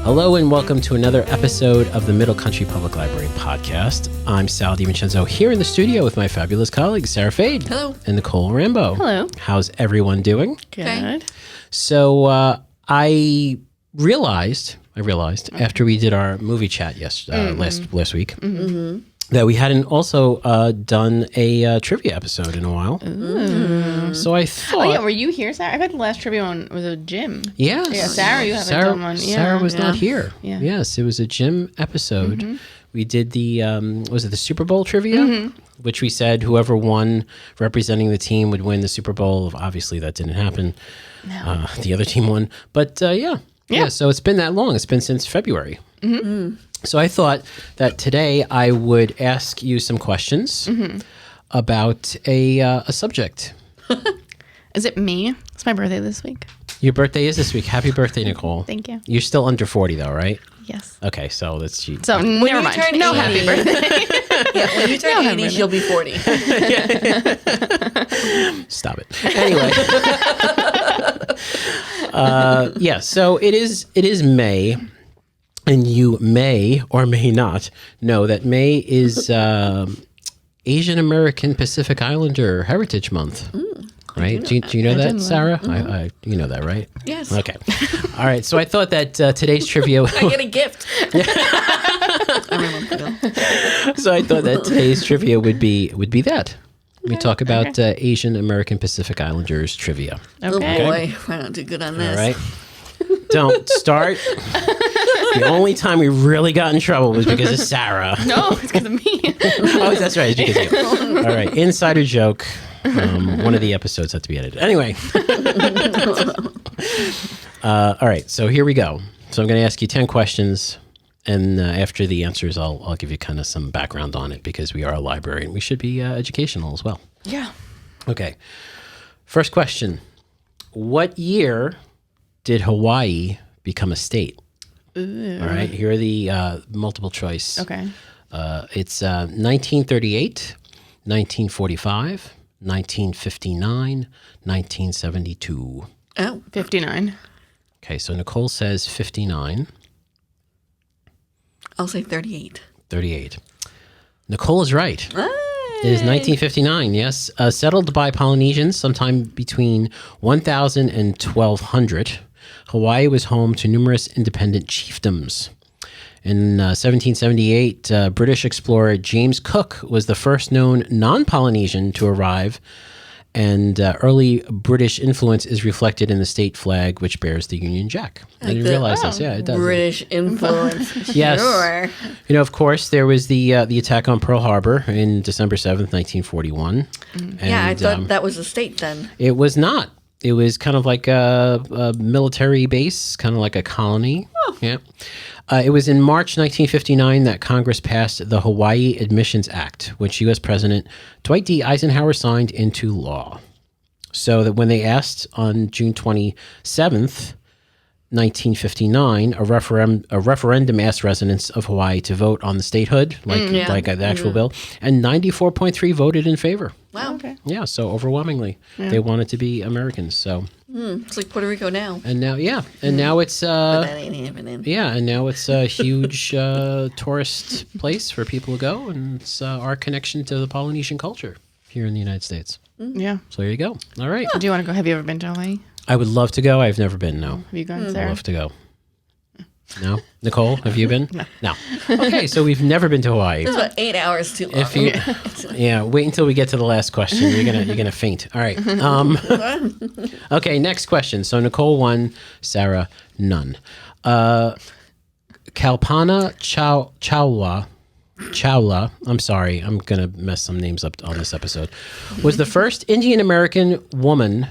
Hello and welcome to another episode of the Middle Country Public Library podcast. I'm Sal DiVincenzo here in the studio with my fabulous colleagues, Sarah Fade. Hello. And Nicole Rambo. Hello. How's everyone doing? Good. So I realized after we did our movie chat last week that we hadn't also done a trivia episode in a while. Ooh. So I thought... Oh, yeah. Were you here, Sarah? I bet the last trivia one was a gym. Yes. Yeah, Sarah, you haven't done one. Yeah. Sarah was not here. Yeah. Yes, it was a gym episode. We did the, was it the Super Bowl trivia? Which we said whoever won representing the team would win the Super Bowl. Obviously, that didn't happen. No. The other team won. But yeah, so it's been that long. It's been since February. So I thought that today I would ask you some questions about a subject. Is it me? It's my birthday this week. Your birthday is this week. Happy birthday, Nicole. Thank you. You're still under 40 though, right? Yes. Okay, so let's cheat. So never mind. turn No 80. happy birthday. Yeah, when you turn 80, she'll be 40. Stop it. Anyway. So it is May, and you may or may not know that May is Asian American Pacific Islander Heritage Month. Right? Do you know that, Sarah? You know that, right? Yes. Okay. All right. So I thought that today's trivia... I get a gift. So I thought that today's trivia would be that. We talk about Asian American Pacific Islanders trivia. Oh boy, I don't do good on this. All right. Don't start. The only time we really got in trouble was because of Sarah. No, it's because of me. Oh, that's right. It's because of you. All right. Insider joke. One of the episodes had to be edited. Anyway. All right. So here we go. So I'm going to ask you 10 questions. And after the answers, I'll give you kind of some background on it because we are a library and we should be educational as well. Yeah. Okay. First question. What year did Hawaii become a state? Ooh. All right. Here are the multiple choice. Okay. It's 1938, 1945, 1959, 1972. Oh, 59. Okay. So Nicole says 59. I'll say 38. 38. Nicole is right. Hey. It is 1959, yes. Settled by Polynesians sometime between 1000 and 1200, Hawaii was home to numerous independent chiefdoms. In 1778, British explorer James Cook was the first known non-Polynesian to arrive, and early British influence is reflected in the state flag, which bears the Union Jack. I didn't realize this. Yeah, it does. British influence. Yes. Sure. You know, of course, there was the attack on Pearl Harbor in December 7th, 1941. Yeah, I And, thought that was a state then. it was not. It was kind of like a military base, kind of like a colony. Oh. Yeah. It was in March 1959 that Congress passed the Hawaii Admissions Act, which U.S. President Dwight D. Eisenhower signed into law. So that when they asked on June 27th, 1959, a referendum asked residents of Hawaii to vote on the statehood, like the actual bill, and 94.3 voted in favor. Wow. Okay. Yeah, so overwhelmingly, they wanted to be Americans. So, It's like Puerto Rico now. and now, now it's But that ain't happening. and now it's a huge tourist place for people to go, and it's our connection to the Polynesian culture here in the United States. Yeah. So there you go. All right, Do you want to go? Have you ever been to Hawaii? I would love to go. I've never been. No, Have you gone, I'd Sarah? love to go. No, Nicole, have you been? No. Okay, so we've never been to Hawaii. It's about 8 hours too long. If you, wait until we get to the last question. You're gonna faint. All right. Okay, next question. So Nicole won, Sarah none. Kalpana Chawla, I'm sorry, I'm gonna mess some names up on this episode, was the first Indian American woman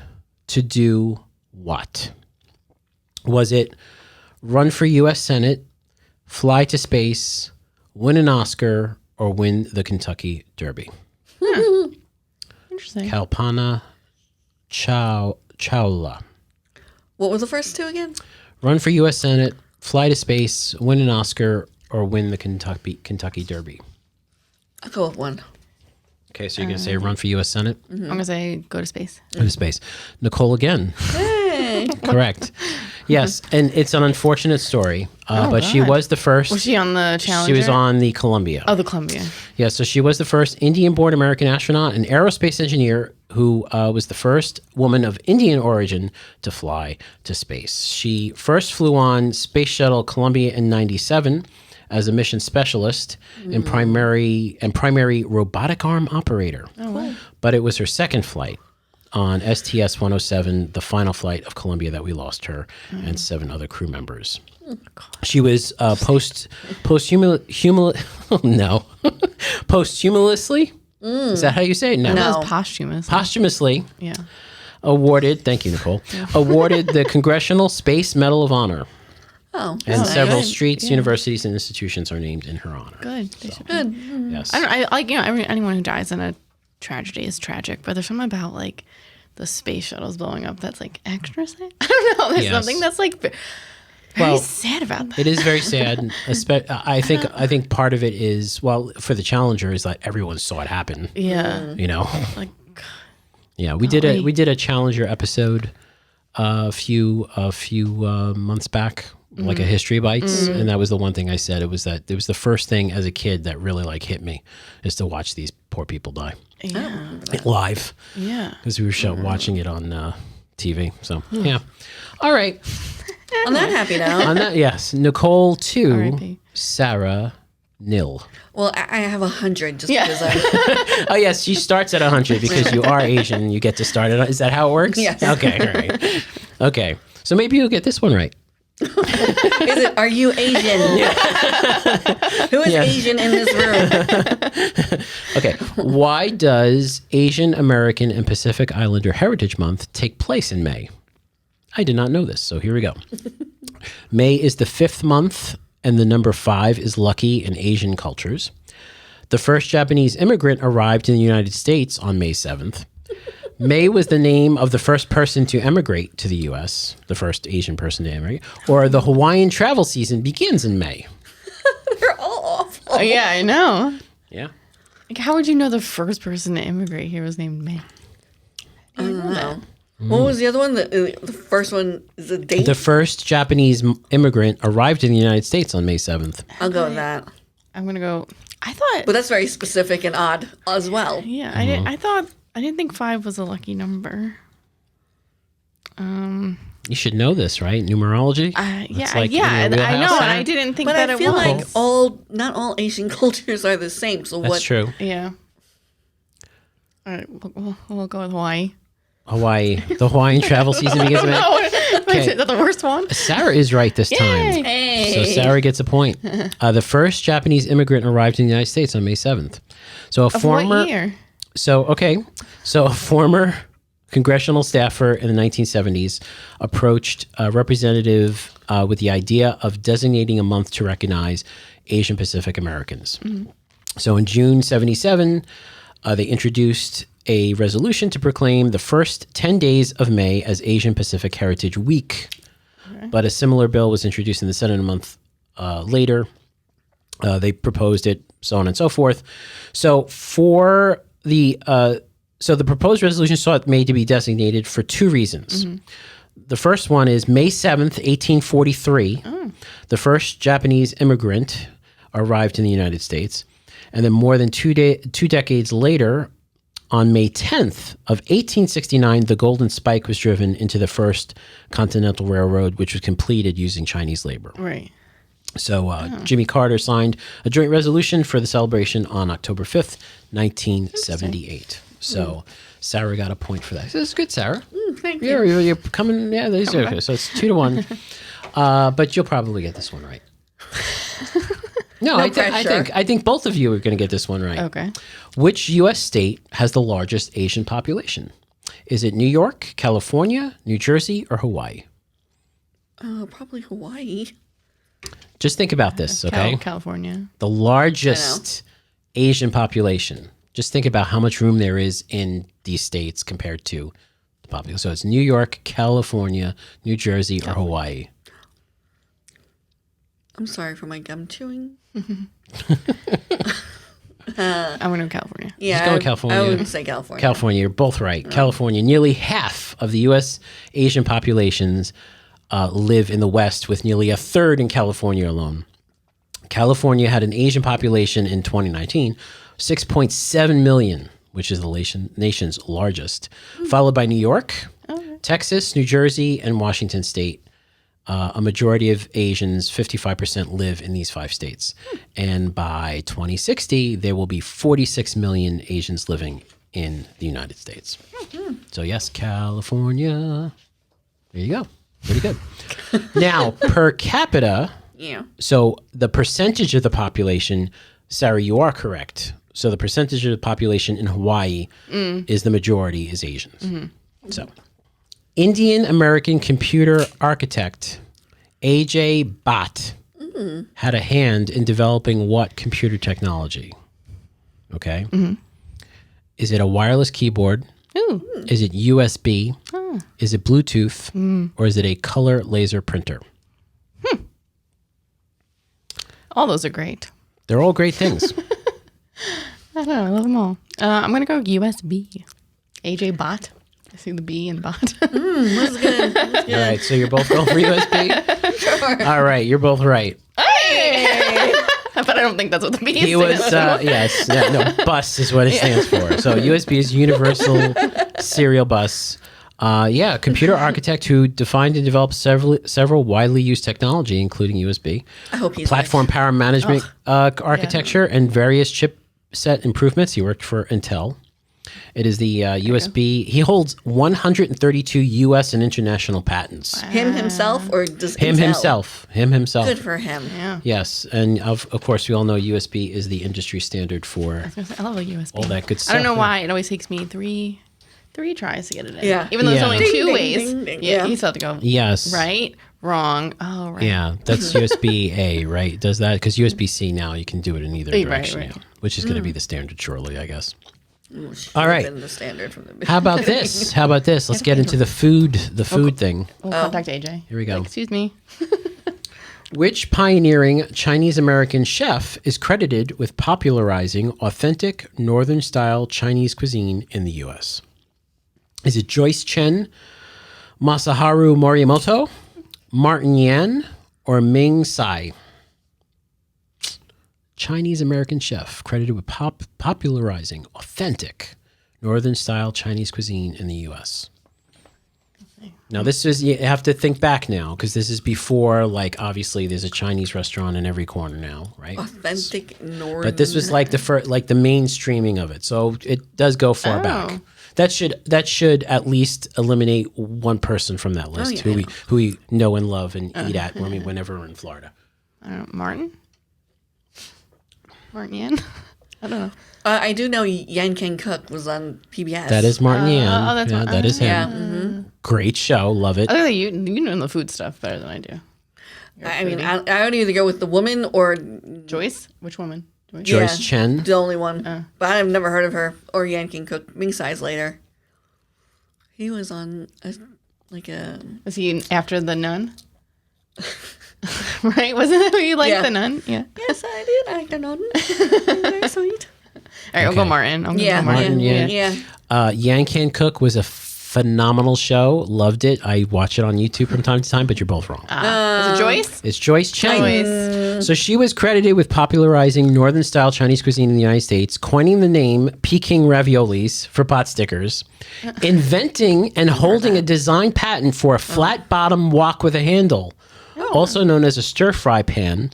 to do what? Was it run for U.S. Senate, fly to space, win an Oscar, or win the Kentucky Derby? Interesting. Kalpana Chawla. What were the first two again? Run for U.S. Senate, fly to space, win an Oscar, or win the Kentucky Derby. I'll go with one. Okay, so you're going to say run for U.S. Senate? I'm going to say go to space. Go to space. Nicole again. Hey. Correct. Yes, and it's an unfortunate story, but she God. was the first. Was she on the Challenger? She was on the Columbia. Oh, the Columbia. Yeah, so she was the first Indian-born American astronaut and aerospace engineer who was the first woman of Indian origin to fly to space. She first flew on Space Shuttle Columbia in '97 as a mission specialist and primary robotic arm operator. Oh, wow. But it was her second flight on STS-107, the final flight of Columbia, that we lost her and 7 other crew members. She was posthumously. Is that how you say it? No. That was posthumous. Posthumously Yeah. awarded. Thank you, Nicole. Awarded the Congressional Space Medal of Honor, Oh, and that's several good. streets, universities, and institutions are named in her honor. Good. They should be. Good. Yes. I like anyone who dies in a tragedy is tragic, but there's something about like the space shuttles blowing up that's like extra sad. I don't know. There's Yes. something that's like very Well, sad about that. It is very sad. I think part of it is, well, for the Challenger, is that everyone saw it happen. Yeah. You know. Like Yeah, we did a Challenger episode a few months back, like a History Bites, and that was the one thing I said. It was the first thing as a kid that really like hit me, is to watch these poor people die yeah. live, Yeah. because we were watching it on TV. So yeah, all right. On that happy note, On that, yes, Nicole 2, R.I.P. Sarah 0. well, I have 100 just Yeah. because I. Oh yes, she starts at 100 because you are Asian. You get to start at. Is that how it works? Yes. Okay. All right. Okay. So maybe you'll get this one right. Is it? Are you Asian? Who is Yes. Asian in this room? Okay. Why does Asian American and Pacific Islander Heritage Month take place in May? I did not know this, so here we go. May is the 5th month, and the number 5 is lucky in Asian cultures. The first Japanese immigrant arrived in the United States on May 7th. May was the name of the first person to emigrate to the U.S., the first Asian person to emigrate, or the Hawaiian travel season begins in May. They're all awful. Oh, yeah, I know. Yeah. Like, how would you know the first person to immigrate here was named May? I don't know. What was the other one? The first one is a date. The first Japanese immigrant arrived in the United States on May 7th. I'll go with that. I'm gonna go. I thought. But that's very specific and odd as well. Yeah, Mm-hmm. I didn't think 5 was a lucky number. You should know this, right? Numerology? Yeah, It's like in yeah, your I know, wheelhouse, and huh? I didn't think But that I it feel was. like not all Asian cultures are the same. So That's what? true. Yeah. All right, we'll go with Hawaii. Hawaii. The Hawaiian travel season begins in May. Is that the worst one? Sarah is right this time. Hey. So Sarah gets a point. The first Japanese immigrant arrived in the United States on May 7th. So Of what year? So a former congressional staffer in the 1970s approached a representative with the idea of designating a month to recognize Asian Pacific Americans. So in June 77, they introduced a resolution to proclaim the first 10 days of May as Asian Pacific Heritage Week. But a similar bill was introduced in the Senate a month later. They proposed it, so on and so forth. So the proposed resolution sought May to be designated for 2 reasons. The first one is May 7th, 1843. The first Japanese immigrant arrived in the United States. And then more than 2 decades later, on May 10th of 1869, the Golden Spike was driven into the first Continental Railroad, which was completed using Chinese labor. Right. So Jimmy Carter signed a joint resolution for the celebration on October 5th, 1978. So Sarah got a point for that. This is good, Sarah. Thank you. You're coming. Yeah, these are okay. So it's 2-1. But you'll probably get this one right. No, I pressure. think both of you are going to get this one right. Okay. Which U.S. state has the largest Asian population? Is it New York, California, New Jersey, or Hawaii? Probably Hawaii. Just think about this, okay? California. The largest Asian population. Just think about how much room there is in these states compared to the population. So it's New York, California, New Jersey, or Hawaii. I'm sorry for my gum chewing. I'm going to California. Yeah, go with California. I would say California. California, you're both right. California, nearly half of the U.S. Asian populations live in the West, with nearly a third in California alone. California had an Asian population in 2019, 6.7 million, which is the nation's largest, followed by New York, Texas, New Jersey, and Washington State. A majority of Asians, 55%, live in these 5 states. And by 2060, there will be 46 million Asians living in the United States. So yes, California. There you go. Pretty good. Now, per capita, so the percentage of the population, Sarah, you are correct. So the percentage of the population in Hawaii is the majority is Asians. So Indian American computer architect A.J. Bhatt had a hand in developing what computer technology? Okay. Is it a wireless keyboard? Ooh. Is it USB? Is it Bluetooth? Or is it a color laser printer? All those are great. They're all great things. I don't know. I love them all. I'm going to go USB. AJ Bot. I see the B in Bot. That's good. All right, so you're both going for USB? Sure. All right, you're both right. Hey! But I don't think that's what the B He was, yes, no, bus is what it stands for. So USB is Universal Serial Bus. Computer architect who defined and developed several widely used technology, including USB, I hope he's platform power management architecture, and various chipset improvements. He worked for Intel. It is the USB. He holds 132 U.S. and international patents. Him himself or does Him Intel? himself. Good for him. Yeah. Yes, and of course we all know USB is the industry standard for I love a USB. all that good stuff. I don't know why. It always takes me three tries to get it in. Yeah. Even though there's Yeah. only Ding, two ding, ways. ding, ding. Yeah. Yeah. You still have to go Yes. right, wrong. Oh, right. Yeah, that's USB A, right? Does that because USB C now you can do it in either Right, direction, right. yeah, which is going to be the standard shortly, I guess. Should All have right. been the standard from the How about this? Let's get into the food thing. We'll contact AJ. Here we go. Like, excuse me. Which pioneering Chinese-American chef is credited with popularizing authentic Northern-style Chinese cuisine in the U.S.? Is it Joyce Chen, Masaharu Morimoto, Martin Yan, or Ming Tsai? Chinese-American chef credited with popularizing authentic Northern-style Chinese cuisine in the U.S. Now, this is, you have to think back now, because this is before, like, obviously there's a Chinese restaurant in every corner now, right? authentic Northern. But this was like the mainstreaming of it, so it does go far back. That should at least eliminate one person from that list yeah. who we know and love and eat at whenever we're in Florida. I don't know. Martin Yan? I don't know. I do know Yan Can Cook was on PBS. That is Martin Yan. that's yeah, that is him. Yeah. Great show, love it. I think that you know the food stuff better than I do. I mean, I would either go with the woman or Joyce? Which woman? Joyce Chen. the only one. But I've never heard of her. Or Yan Can Cook. Ming Tsai's later. He was on Was he after the nun? Right? Wasn't that who you liked, Yeah. the nun? Yeah. Yes, I did. I don't know. Very sweet. All right, I'll go Martin. I'm gonna Yeah, go Martin. Yan. Yeah. Yan Can Cook was a phenomenal show. Loved it. I watch it on YouTube from time to time, but you're both wrong. Is it Joyce? It's Joyce Chen. Joyce. So she was credited with popularizing Northern-style Chinese cuisine in the United States, coining the name Peking raviolis for pot stickers, inventing and holding a design patent for a flat bottom wok with a handle, also known as a stir-fry pan,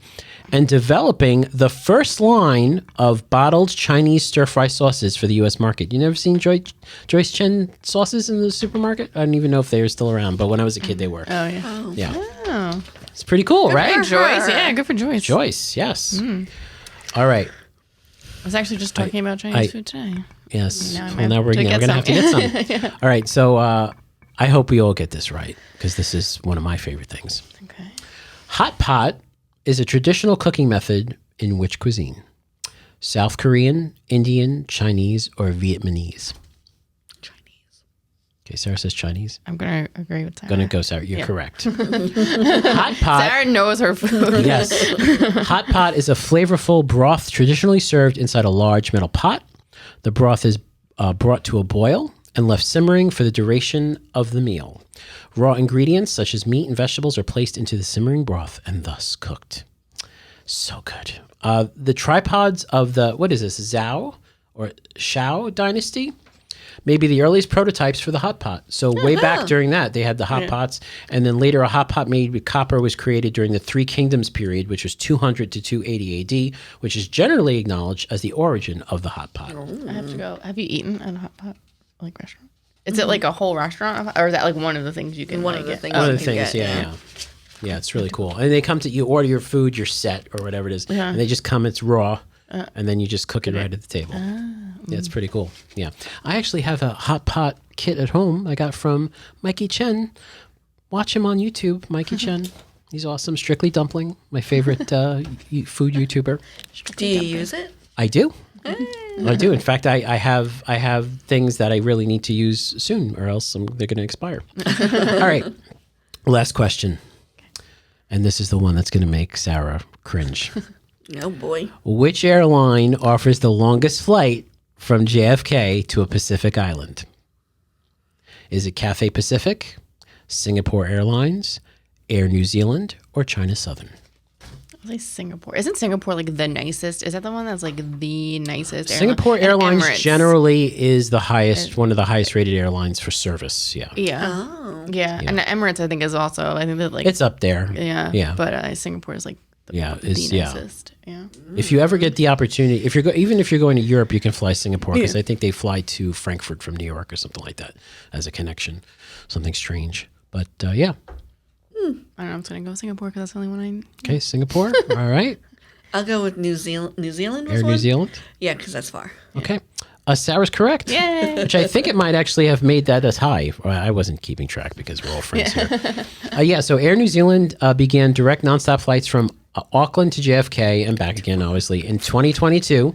and developing the first line of bottled Chinese stir-fry sauces for the U.S. market. You never seen Joyce Chen sauces in the supermarket? I don't even know if they are still around, but when I was a kid, they were. Oh, yeah. Yeah. Oh. It's pretty cool, right? Good for Joyce. Yeah, good for Joyce. Joyce, yes. All right. I was actually just talking about Chinese food today. Yes. Now I Well, might now we're have to going to have to get get some. All right. So I hope we all get this right, because this is one of my favorite things. Okay. Hot pot is a traditional cooking method in which cuisine? South Korean, Indian, Chinese, or Vietnamese? Chinese. Okay, Sarah says Chinese. I'm going to agree with Sarah. Gonna go, Sarah. You're correct. Hot pot. Sarah knows her food. Yes. Hot pot is a flavorful broth traditionally served inside a large metal pot. The broth is brought to a boil and left simmering for the duration of the meal. Raw ingredients such as meat and vegetables are placed into the simmering broth and thus cooked. So good. The tripods of the, what is this, Zhao or Shao dynasty? Maybe the earliest prototypes for the hot pot. So way back during that, they had the hot pots. And then later a hot pot made with copper was created during the Three Kingdoms period, which was 200 to 280 AD, which is generally acknowledged as the origin of the hot pot. I have to go. Have you eaten at a hot pot like restaurant? Is it like a whole restaurant, or is that like one of the things you can? One like, of the get? things. One you of the can things, get, yeah. Yeah, it's really cool. And they come to, you order your food, your set, or whatever it is, and they just come, it's raw, and then you just cook it right at the table. Yeah, it's pretty cool. Yeah. I actually have a hot pot kit at home I got from Mikey Chen. Watch him on YouTube, Mikey Chen. He's awesome. Strictly Dumpling, my favorite food YouTuber. Do you use it? I do. I do. In fact, I have things that I really need to use soon, or else they're going to expire. All right. Last question. And this is the one that's going to make Sarah cringe. Oh, boy. Which airline offers the longest flight from JFK to a Pacific island? Is it Cathay Pacific, Singapore Airlines, Air New Zealand, or China Southern? I like Singapore. Isn't Singapore like the nicest? Is that the one that's like the nicest? Singapore airline? Airlines generally is the highest, one of the highest rated airlines for service. Yeah. Yeah. Oh. Yeah. And Emirates, I think, is also. I think that like It's up there. Yeah. Yeah. But Singapore is like the yeah. nicest. Yeah. If you ever get the opportunity, even if you're going to Europe, you can fly Singapore because I think they fly to Frankfurt from New York or something like that as a connection. Something strange, but yeah. I don't know. I'm just gonna go Singapore because that's the only one I. Okay, Singapore. All right. I'll go with New Zealand. New Zealand was Air one? New Zealand. Yeah, because that's far. Okay. Sarah's correct. Yay! Which I think it might actually have made that as high. Well, I wasn't keeping track because we're all friends here. So Air New Zealand began direct nonstop flights from Auckland to JFK and back again, obviously, in 2022.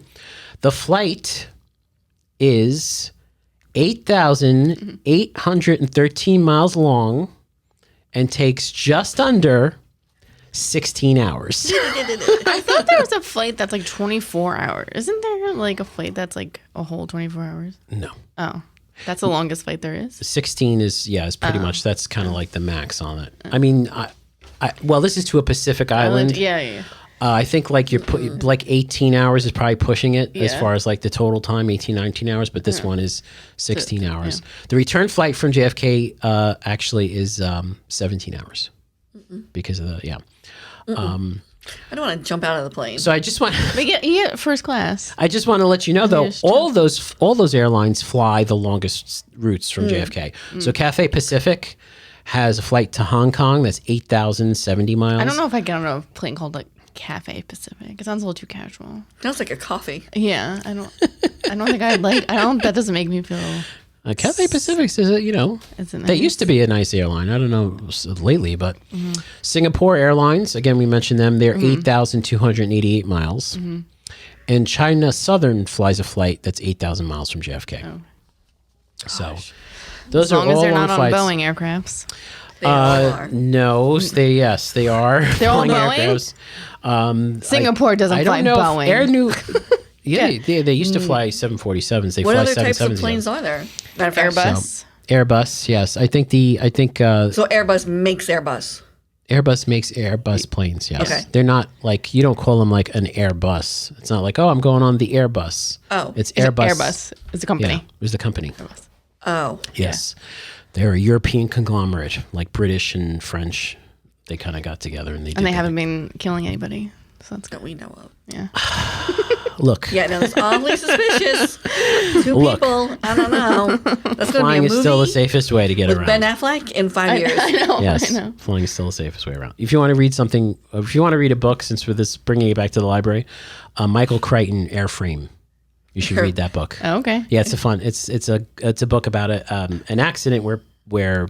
The flight is 8,813 miles long and takes just under 16 hours. I thought there was a flight that's like 24 hours. Isn't there like a flight that's like a whole 24 hours? No. Oh, that's the longest flight there is. 16 is pretty much, that's kind of like the max on it. I mean, well, this is to a Pacific island. Yeah. I think like like 18 hours is probably pushing it as Yeah. far as like the total time, 18, 19 hours, but this one is 16 hours. The return flight from JFK actually is 17 hours because of the, I don't want to jump out of the plane. So I just want But you get first class. I just want to let you know though, Just all those airlines fly the longest routes from JFK. So Cathay Pacific has a flight to Hong Kong that's 8,070 miles. I don't know if I get on a plane called like Cafe Pacific. It sounds a little too casual. Sounds like a coffee. Yeah, I don't think I'd like. That doesn't make me feel. Cathay Pacific is It's they used to be a nice airline. I don't know lately, but Singapore Airlines, again, we mentioned them. They're 8,288 miles. And China Southern flies a flight that's 8,000 miles from JFK. Oh. So those As long are as all they're long not flights. on Boeing aircrafts. They all are. No, they are. They're all Boeing Boeing? aircrafts. Singapore doesn't I fly don't know Boeing. if Air New. Yeah, they used to fly 747s. They What fly other types of 777s. planes are there? Airbus. Airbus, yes. I think So Airbus makes Airbus. Airbus makes Airbus planes. Yes, Okay. They're not like, you don't call them like an Airbus. It's not like, oh, I'm going on the Airbus. Oh. It's Airbus. Airbus is a company. Yeah, it was the company. Oh. Yes, they're a European conglomerate, like British and French. They kind of got together and they. And they haven't been killing anybody. So that's That good. we know of. Yeah. Look. Yeah, no, that's awfully suspicious. Two Look. people. I don't know. That's going to be Flying a is movie still the safest way to get with around. Ben Affleck in 5 years. I know. Yes, I know. flying is still the safest way around. If you want to read something, if you want to read a book, since we're bringing it back to the library, Michael Crichton, Airframe. You should read that book. Oh, okay. Yeah, it's a book about an accident where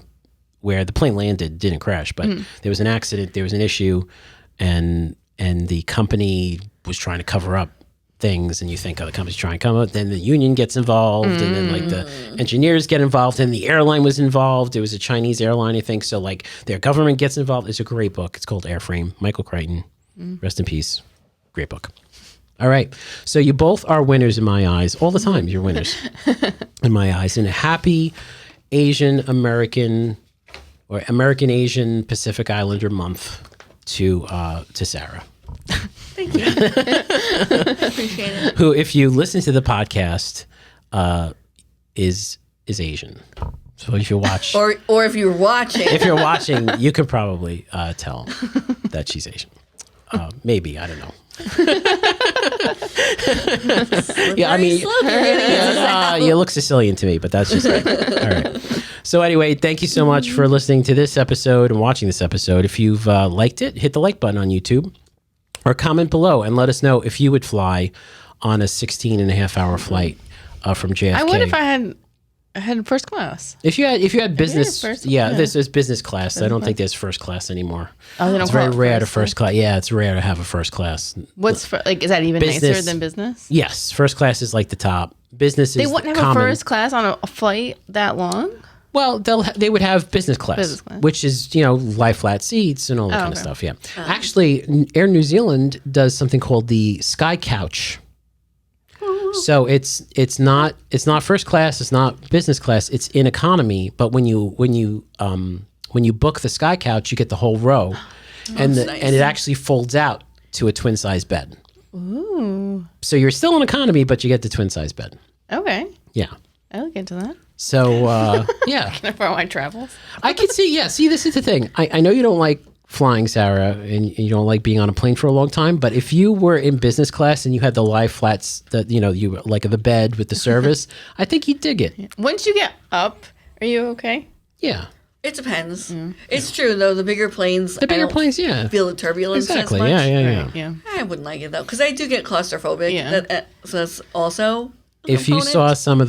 the plane landed, didn't crash, but there was an accident, there was an issue, and the company was trying to cover up things, and you think, oh, the company's trying to come up, then the union gets involved, and then like the engineers get involved, and the airline was involved. It was a Chinese airline, I think, so like their government gets involved. It's a great book. It's called Airframe. Michael Crichton, rest in peace. Great book. All right. So you both are winners in my eyes. All the time, you're winners in my eyes. And a happy Asian American or American Asian Pacific Islander month to Sarah. Thank you. Appreciate it. Who, if you listen to the podcast, is Asian. So if you watch, Or if you're watching. if you're watching, you can probably tell that she's Asian. Maybe, I don't know. Yeah, I mean, you look Sicilian to me, but that's just it. All right. So anyway, thank you so much for listening to this episode and watching this episode. If you've liked it, hit the like button on YouTube or comment below and let us know if you would fly on a 16-and-a-half-hour flight from JFK. I would if I had first class. If you had business, first- yeah, yeah. this is business class. I don't think there's first class anymore. Oh, they don't It's call very it rare to first first class. Yeah, it's rare to have a first class. What's is that even nicer Business. than business? Yes, first class is like the top. Business They is wouldn't have common. a first class on a flight that long. Well, they would have business class, Business class. which is lie flat seats and all that kind of okay. stuff. Yeah, actually, Air New Zealand does something called the Sky Couch. So it's not first class, it's not business class, it's in economy. But when you book the Sky Couch, you get the whole row, and nice. and it actually folds out to a twin size bed. Ooh. So you're still in economy, but you get the twin size bed. Okay. Yeah. I look into that. So yeah. For my travels. I can see, yeah. See, this is the thing. I know you don't like flying, Sarah, and you don't like being on a plane for a long time, but if you were in business class and you had the lie flats that, you like the bed with the service, I think you'd dig it. Once you get up, are you okay? Yeah. It depends. It's true, though. The bigger planes. The bigger planes, yeah. Feel the turbulence Exactly. as much. Yeah. Yeah. I wouldn't like it, though, because I do get claustrophobic. Yeah. So that's also a If you component. saw some of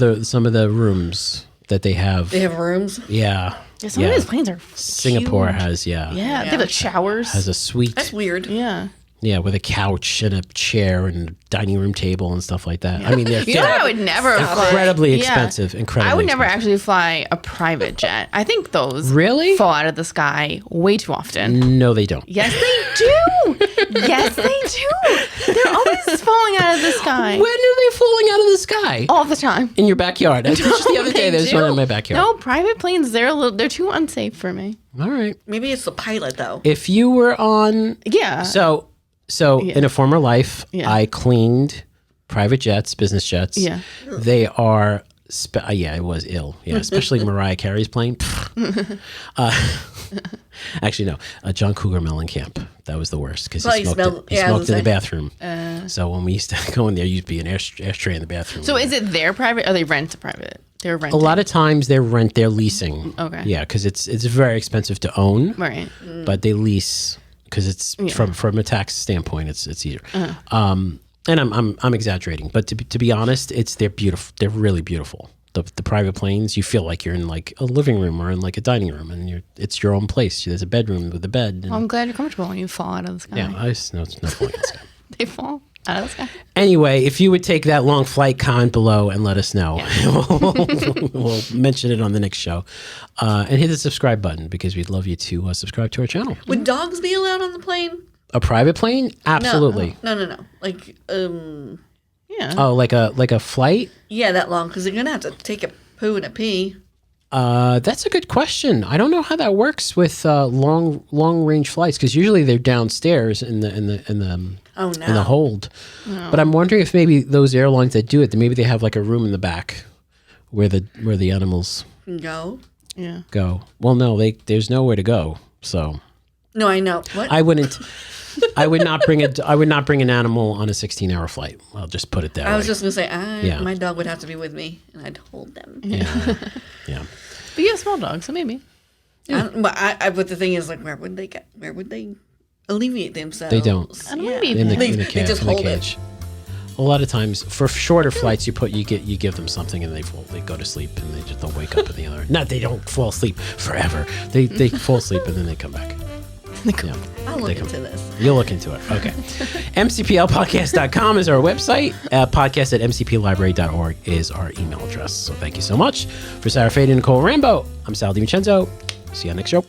the rooms that they have. They have rooms. Yeah. Yeah, some of these planes are Singapore huge. has, Yeah, they have like showers. has a suite. That's weird. Yeah. Yeah, with a couch and a chair and a dining room table and stuff like that. I mean, they're You know, I would never incredibly fly. expensive. Yeah. Incredibly I would never expensive. actually fly a private jet. I think those Really? fall out of the sky way too often. No, they don't. Yes, they do. Yes, they do. They're always falling out of the sky. When are they falling out of the sky? All the time. In your backyard. Just the other day, They there's one do. in my backyard. No, private planes, they're too unsafe for me. All right. Maybe it's the pilot, though. If you were on, Yeah. so in a former life, Yeah. I cleaned private jets, business jets. Yeah. They are, it was ill. Yeah, especially Mariah Carey's plane. Actually, no, John Cougar Mellencamp. That was the worst because Well, he he smoked, smelled- he yeah, I smoked was in the gonna bathroom. So when we used to go in there, used to be an ashtray in the bathroom. So is it their private or they rent a private? They're A renting. lot of times they're leasing. Okay. Yeah, because it's very expensive to own. Right. But they lease because it's from a tax standpoint, it's easier. And I'm exaggerating, but to be honest, they're beautiful. They're really beautiful. The private planes, you feel like you're in like a living room or in like a dining room, and it's your own place. There's a bedroom with a bed. And, Well, I'm glad you're comfortable when you fall out of the sky. yeah, I just know it's no point. They fall out of the sky. Anyway, if you would take that long flight, comment below and let us know. We'll mention it on the next show. And hit the subscribe button because we'd love you to subscribe to our channel. Would dogs be allowed on the plane? A private plane? Absolutely. No. Like, Yeah. Oh, like a flight? yeah, that long, because they're going to have to take a poo and a pee. That's a good question. I don't know how that works with long range flights because usually they're downstairs in the Oh, no. in the hold. But I'm wondering if maybe those airlines that do it, maybe they have like a room in the back where the animals Go. Yeah. go. Well, no, there's nowhere to go. So No, I know. What? I wouldn't. I would not bring an animal on a 16-hour flight. I'll just put it that way. I was just going to say, Yeah. my dog would have to be with me, and I'd hold them. yeah. But you have small dogs, so maybe. But the thing is, like, where would they alleviate themselves? They don't. I don't Yeah. maybe In the They in just the hold it. cage. A lot of times for shorter flights, you give them something and they go to sleep and they'll wake up in the other. Not they don't fall asleep forever. They fall asleep and then they come back. Yeah. I'll look into this. You'll look into it. Okay. mcplpodcast.com is our website. Podcast at mcplibrary.org is our email address. So thank you so much. For Sarah Fade and Nicole Rambo, I'm Sal DiVincenzo. See you on next show.